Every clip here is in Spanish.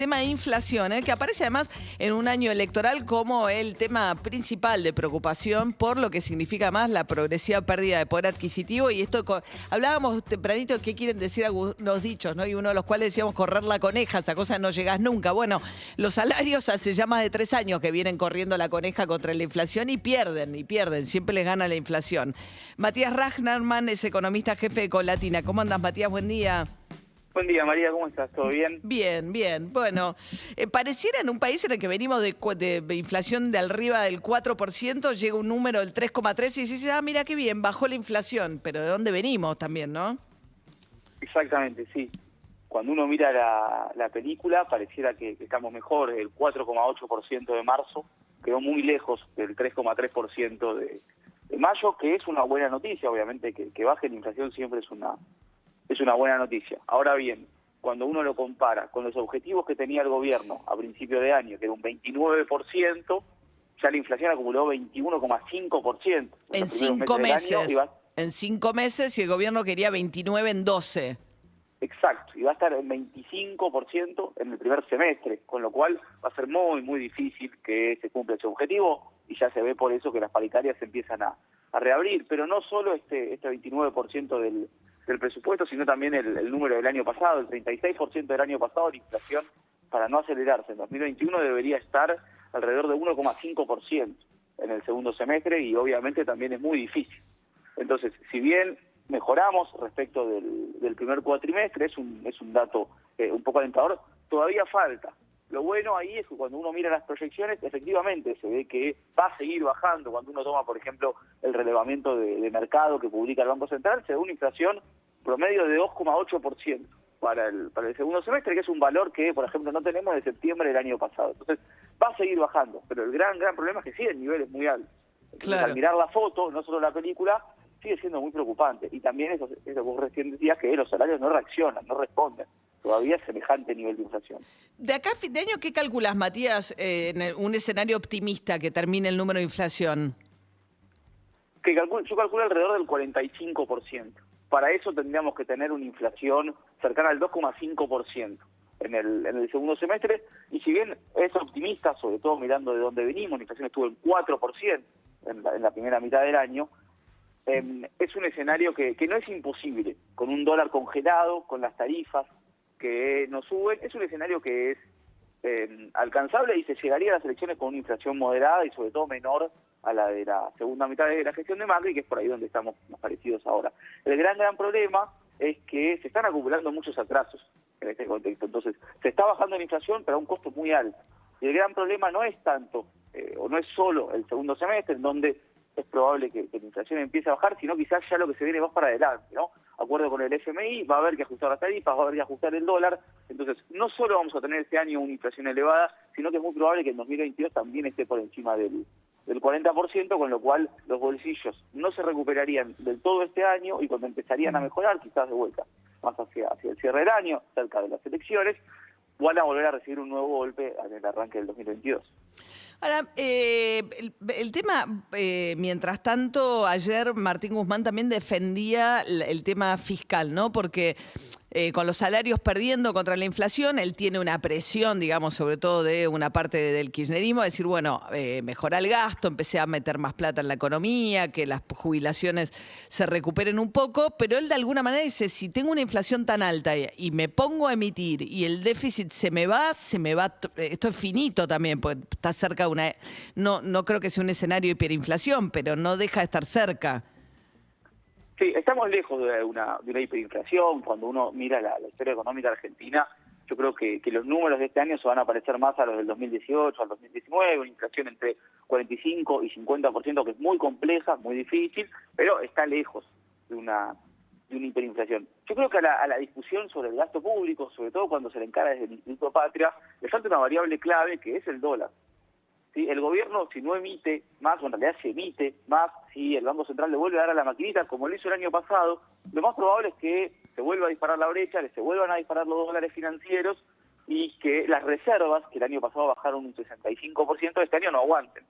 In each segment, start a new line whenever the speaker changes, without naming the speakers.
tema de inflación, que aparece además en un año electoral como el tema principal de preocupación por lo que significa más la progresiva pérdida de poder adquisitivo. Y esto, hablábamos tempranito de qué quieren decir algunos dichos, ¿no? Y uno de los cuales decíamos correr la coneja, esa cosa no llegás nunca. Bueno, los salarios hace ya más de 3 años que vienen corriendo la coneja contra la inflación y pierden, siempre les gana la inflación. Matías Ragnarsson es economista jefe de Colatina. ¿Cómo andas, Matías? Buen día.
Buen día, María, ¿cómo estás? ¿Todo bien?
Bien, bien. Bueno, pareciera en un país en el que venimos de inflación de arriba del 4%, llega un número del 3,3% y dices, mira qué bien, bajó la inflación. Pero ¿de dónde venimos también, no?
Exactamente, sí. Cuando uno mira la película, pareciera que estamos mejor. El 4,8% de marzo quedó muy lejos del 3,3% de mayo, que es una buena noticia. Obviamente que baje la inflación siempre es una buena noticia. Ahora bien, cuando uno lo compara con los objetivos que tenía el gobierno a principio de año, que era un 29%, ya la inflación acumuló 21,5%.
En 5 meses. En 5 meses y el gobierno quería 29 en 12.
Exacto, y va a estar en 25% en el primer semestre, con lo cual va a ser muy, muy difícil que se cumpla ese objetivo, y ya se ve por eso que las paritarias se empiezan a reabrir. Pero no solo este 29% del presupuesto, sino también el número del año pasado, el 36% del año pasado. La inflación, para no acelerarse en 2021, debería estar alrededor de 1,5% en el segundo semestre, y obviamente también es muy difícil. Entonces, si bien mejoramos respecto del primer cuatrimestre, es un dato un poco alentador, todavía falta. Lo bueno ahí es que cuando uno mira las proyecciones, efectivamente se ve que va a seguir bajando. Cuando uno toma, por ejemplo, el relevamiento de mercado que publica el Banco Central, se ve una inflación promedio de 2,8% para el segundo semestre, que es un valor que, por ejemplo, no tenemos de septiembre del año pasado. Entonces, va a seguir bajando, pero el gran problema es que sigue en niveles muy altos. Entonces,
claro,
al mirar la foto, no solo la película, sigue siendo muy preocupante. Y también eso vos recién decías, que los salarios no reaccionan, no responden. Todavía es semejante nivel de inflación.
De acá a fin de año, ¿qué calculas, Matías, en un escenario optimista que termine el número de inflación?
Yo calculo alrededor del 45%. Para eso tendríamos que tener una inflación cercana al 2,5% en el segundo semestre. Y si bien es optimista, sobre todo mirando de dónde venimos, la inflación estuvo en 4% en la primera mitad del año, es un escenario que no es imposible, con un dólar congelado, con las tarifas que no suben. Es un escenario que es alcanzable, y se llegaría a las elecciones con una inflación moderada y sobre todo menor a la de la segunda mitad de la gestión de Macri, que es por ahí donde estamos más parecidos ahora. El gran problema es que se están acumulando muchos atrasos en este contexto. Entonces, se está bajando la inflación, pero a un costo muy alto. Y el gran problema no es tanto, o no es solo el segundo semestre, en donde es probable que la inflación empiece a bajar, sino quizás ya lo que se viene más para adelante, ¿no? Acuerdo con el FMI, va a haber que ajustar las tarifas, va a haber que ajustar el dólar. Entonces, no solo vamos a tener este año una inflación elevada, sino que es muy probable que en 2022 también esté por encima del 40%, con lo cual los bolsillos no se recuperarían del todo este año, y cuando empezarían a mejorar, quizás de vuelta más hacia el cierre del año, cerca de las elecciones, van a volver a recibir un nuevo golpe en el arranque del 2022.
Ahora, el tema, mientras tanto, ayer Martín Guzmán también defendía el tema fiscal, ¿no? Porque con los salarios perdiendo contra la inflación, él tiene una presión, digamos, sobre todo de una parte del kirchnerismo, decir, bueno, mejora el gasto, empecé a meter más plata en la economía, que las jubilaciones se recuperen un poco, pero él de alguna manera dice, si tengo una inflación tan alta y me pongo a emitir y el déficit se me va, esto es finito también, porque está cerca de una... No creo que sea un escenario de hiperinflación, pero no deja de estar cerca.
Sí, estamos lejos de una hiperinflación. Cuando uno mira la historia económica argentina, yo creo que los números de este año se van a parecer más a los del 2018, al 2019, una inflación entre 45 y 50%, que es muy compleja, muy difícil, pero está lejos de una hiperinflación. Yo creo que a la discusión sobre el gasto público, sobre todo cuando se le encara desde el Instituto Patria, le falta una variable clave, que es el dólar. ¿Sí? El gobierno, si no emite más, o en realidad si emite más, si el Banco Central le vuelve a dar a la maquinita, como lo hizo el año pasado, lo más probable es que se vuelva a disparar la brecha, que se vuelvan a disparar los dólares financieros, y que las reservas, que el año pasado bajaron un 65%, este año no aguanten.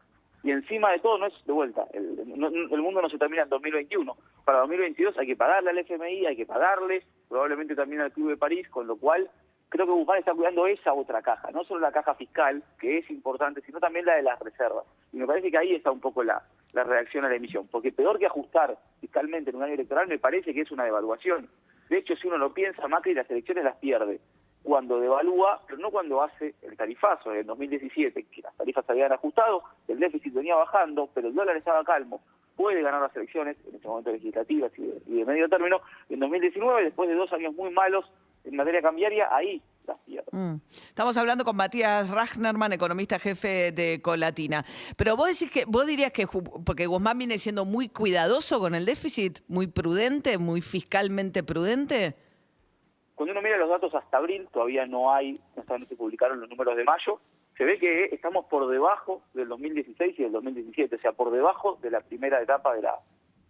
Y encima de todo, no es de vuelta, el mundo no se termina en 2021. Para 2022 hay que pagarle al FMI, hay que pagarle probablemente también al Club de París, con lo cual creo que Guzmán está cuidando esa otra caja, no solo la caja fiscal, que es importante, sino también la de las reservas. Y me parece que ahí está un poco la reacción a la emisión, porque peor que ajustar fiscalmente en un año electoral me parece que es una devaluación. De hecho, si uno lo piensa, Macri las elecciones las pierde cuando devalúa, pero no cuando hace el tarifazo. En el 2017, que las tarifas se habían ajustado, el déficit venía bajando, pero el dólar estaba calmo. Puede ganar las elecciones, en este momento legislativas y de medio término. En 2019, después de 2 años muy malos en materia cambiaria, ahí las pierde.
Estamos hablando con Matías Rachnerman, economista jefe de Colatina. Pero vos dirías que, porque Guzmán viene siendo muy cuidadoso con el déficit, muy prudente, muy fiscalmente prudente.
Cuando uno mira los datos hasta abril, todavía no se publicaron los números de mayo, se ve que estamos por debajo del 2016 y del 2017, o sea, por debajo de la primera etapa de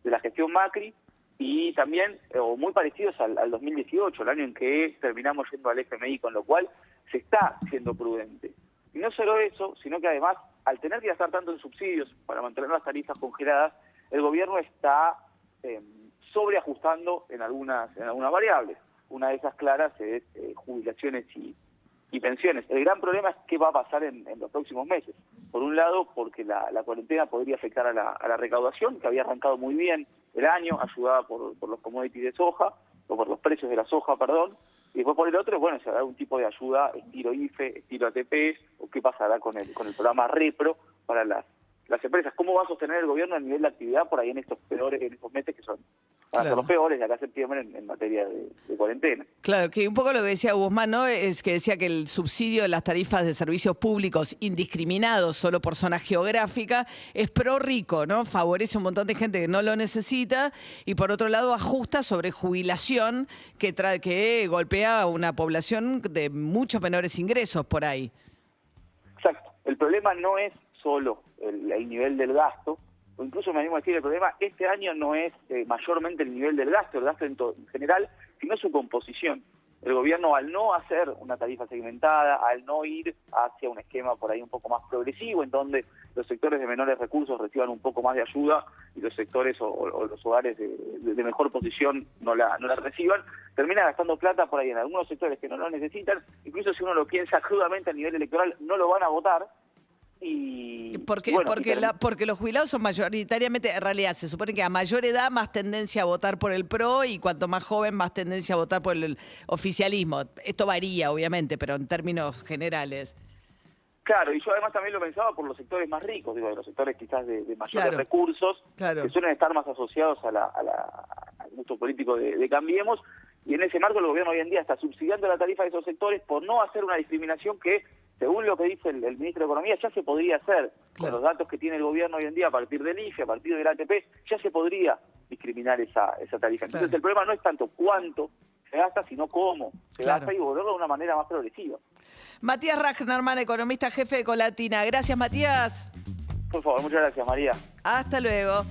la gestión Macri, y también muy parecidos al 2018, el año en que terminamos yendo al FMI, con lo cual se está siendo prudente. Y no solo eso, sino que además, al tener que gastar tanto en subsidios para mantener las tarifas congeladas, el gobierno está sobreajustando en algunas variables. Una de esas claras es jubilaciones y pensiones. El gran problema es qué va a pasar en los próximos meses. Por un lado, porque la cuarentena podría afectar a la recaudación, que había arrancado muy bien el año, ayudada por los commodities de soja, o por los precios de la soja, perdón. Y después por el otro, bueno, se dará un tipo de ayuda estilo IFE, estilo ATP, o qué pasará con el programa Repro para las empresas. ¿Cómo va a sostener el gobierno el nivel de actividad por ahí en estos meses que son los peores de acá a septiembre en materia de cuarentena?
Claro, que un poco lo que decía Guzmán, ¿no? Es que decía que el subsidio de las tarifas de servicios públicos indiscriminados solo por zona geográfica es pro rico, ¿no? Favorece a un montón de gente que no lo necesita y por otro lado ajusta sobre jubilación que golpea a una población de muchos menores ingresos por ahí.
Exacto. El problema no es solo el nivel del gasto, o incluso me animo a decir, el problema este año no es mayormente el nivel del gasto en general, sino su composición. El gobierno, al no hacer una tarifa segmentada, al no ir hacia un esquema por ahí un poco más progresivo, en donde los sectores de menores recursos reciban un poco más de ayuda y los sectores o los hogares de mejor posición no la reciban, termina gastando plata por ahí en algunos sectores que no lo necesitan. Incluso si uno lo piensa crudamente a nivel electoral, no lo van a votar.
Porque los jubilados son mayoritariamente, en realidad se supone que a mayor edad más tendencia a votar por el PRO y cuanto más joven más tendencia a votar por el oficialismo. Esto varía, obviamente, pero en términos generales.
Claro, y yo además también lo pensaba por los sectores más ricos, de los sectores quizás de mayores recursos, que suelen estar más asociados al gusto político de Cambiemos, y en ese marco el gobierno hoy en día está subsidiando la tarifa de esos sectores por no hacer una discriminación que, según lo que dice el ministro de Economía, ya se podría hacer. Con los datos que tiene el gobierno hoy en día a partir del IFE, a partir del ATP, ya se podría discriminar esa tarifa. Entonces el problema no es tanto cuánto se gasta, sino cómo se gasta y volverlo de una manera más progresiva.
Matías Rachnerman, economista jefe de Colatina. Gracias, Matías.
Por favor, muchas gracias, María.
Hasta luego.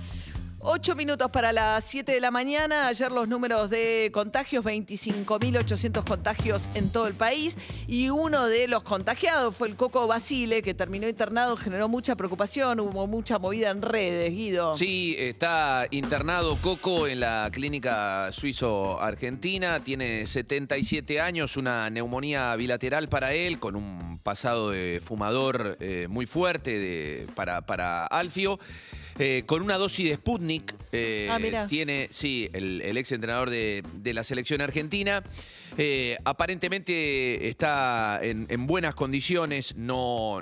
8 minutos para las 7 de la mañana. Ayer los números de contagios, 25.800 contagios en todo el país. Y uno de los contagiados fue el Coco Basile, que terminó internado, generó mucha preocupación, hubo mucha movida en redes, Guido.
Sí, está internado Coco en la clínica suizo-argentina. Tiene 77 años, una neumonía bilateral para él, con un pasado de fumador muy fuerte para Alfio. Con una dosis de Sputnik, tiene, sí, el ex entrenador de la selección argentina. Aparentemente está en buenas condiciones. No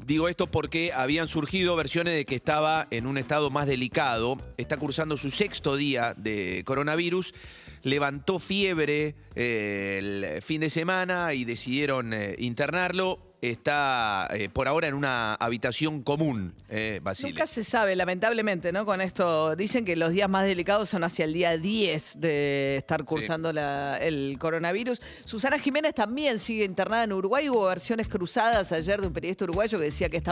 digo esto porque habían surgido versiones de que estaba en un estado más delicado. Está cursando su 6º día de coronavirus. Levantó fiebre el fin de semana y decidieron internarlo. Está por ahora en una habitación común, Basile.
Nunca se sabe, lamentablemente, ¿no? Con esto dicen que los días más delicados son hacia el día 10 de estar cursando el coronavirus. Susana Jiménez también sigue internada en Uruguay. Hubo versiones cruzadas ayer de un periodista uruguayo que decía que estaba